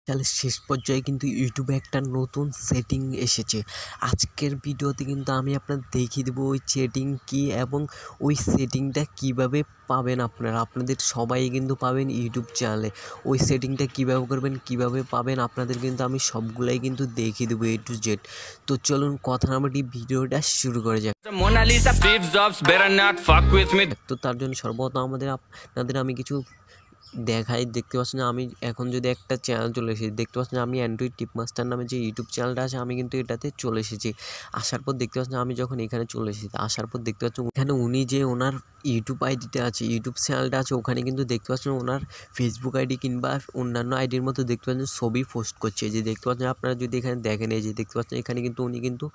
তাহলে শেষ পর্যায়ে কিন্তু ইউটিউবে একটা নতুন সেটিং এসেছে। আজকের ভিডিওতে কিন্তু আমি আপনাদের দেখিয়ে দেবো ওই সেটিং কী এবং ওই সেটিংটা কীভাবে পাবেন আপনারা। আপনাদের সবাই কিন্তু পাবেন ইউটিউব চ্যানেলে। ওই সেটিংটা কীভাবে করবেন, কীভাবে পাবেন আপনাদের কিন্তু আমি সবগুলাই কিন্তু দেখিয়ে দেবো A to Z। তো চলুন কথা না বাড়িয়ে ভিডিওটা শুরু করা যাক। তো তার জন্য সর্বপ্রথম আপনাদের আমি কিছু দেখাই। দেখতে পাচ্ছেন আমি এখন যদি একটা চ্যানেল চলে এসেছি, দেখতে পাচ্ছেন আমি অ্যান্ড্রয়েড টিপ মাস্টার নামে যে ইউটিউব চ্যানেলটা আছে আমি কিন্তু এটাতে চলে এসেছি। আসার পর দেখতে পাচ্ছেন আমি যখন এখানে চলে এসেছি, আসার পর দেখতে পাচ্ছেন এখানে উনি যে ওনার ইউটিউব আইডিটা আছে, ইউটিউব চ্যানেলটা আছে, ওখানে কিন্তু দেখতে পাচ্ছেন ওনার ফেসবুক আইডি কিংবা অন্যান্য আইডির মতো দেখতে পাচ্ছেন ছবি পোস্ট করছে। যে দেখতে পাচ্ছেন আপনারা যদি এখানে দেখেন, এই যে দেখতে পাচ্ছেন এখানে কিন্তু উনি কিন্তু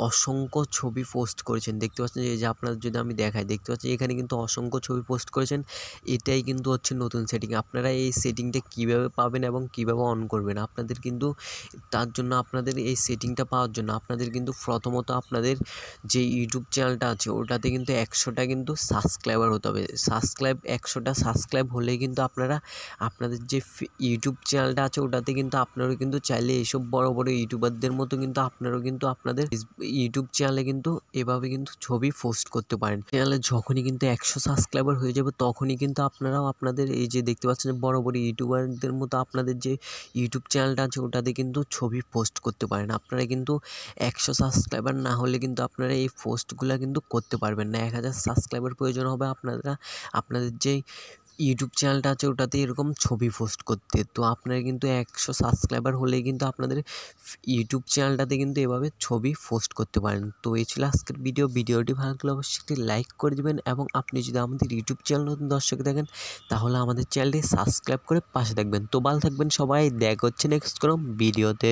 অসংখ্য ছবি পোস্ট করেছেন। দেখতে পাচ্ছেন এই যে আপনাদের যদি আমি দেখাই, দেখতে পাচ্ছেন এখানে কিন্তু অসংখ্য ছবি পোস্ট করেছেন। এটাই কিন্তু হচ্ছে নতুন সেটিং। আপনারা এই সেটিংটা কীভাবে পাবেন এবং কীভাবে অন করবেন, আপনাদের কিন্তু তার জন্য আপনাদের এই সেটিংটা পাওয়ার জন্য আপনাদের কিন্তু প্রথমত আপনাদের যে ইউটিউব চ্যানেলটা আছে ওটাতে কিন্তু 100টা কিন্তু সাবস্ক্রাইবার হতে হবে। 100টা সাবস্ক্রাইব হলেই কিন্তু আপনারা আপনাদের যে ইউটিউব চ্যানেলটা আছে ওটাতে কিন্তু আপনারাও কিন্তু চাইলে এইসব বড় বড় ইউটিউবারদের মতো কিন্তু আপনারাও কিন্তু আপনাদের ইউটিউব চ্যানেলে কিন্তু এভাবে কিন্তু ছবি পোস্ট করতে পারেন। চ্যানেলে যখনই কিন্তু 100 সাবস্ক্রাইবার হয়ে যাবে তখনই কিন্তু আপনারাও আপনাদের এই যে দেখতে পাচ্ছেন বড় বড় ইউটিউবারদের মতো আপনাদের যে ইউটিউব চ্যানেলটা আছে ওটাতে কিন্তু ছবি পোস্ট করতে পারেন। আপনারা কিন্তু 100 সাবস্ক্রাইবার না হলে কিন্তু আপনারা এই পোস্টগুলো কিন্তু করতে পারবেন না। 1000 সাবস্ক্রাইবার প্রয়োজন হবে আপনাদের যে ইউটিউব চ্যানেলটা আছে ওটাতে এরকম ছবি পোস্ট করতে। তো আপনারা কিন্তু 100 সাবস্ক্রাইবার হলেই কিন্তু আপনাদের ইউটিউব চ্যানেলটাতে কিন্তু এভাবে ছবি পোস্ট করতে পারেন। তো এই ছিল আজকের ভিডিওটি ভালো লাগলে অবশ্যই একটি লাইক করে দেবেন এবং আপনি যদি আমাদের ইউটিউব চ্যানেল নতুন দর্শক দেখেন তাহলে আমাদের চ্যানেলটি সাবস্ক্রাইব করে পাশে থাকবেন। তো ভালো থাকবেন সবাই, দেখা হচ্ছে নেক্সট কোনো ভিডিওতে।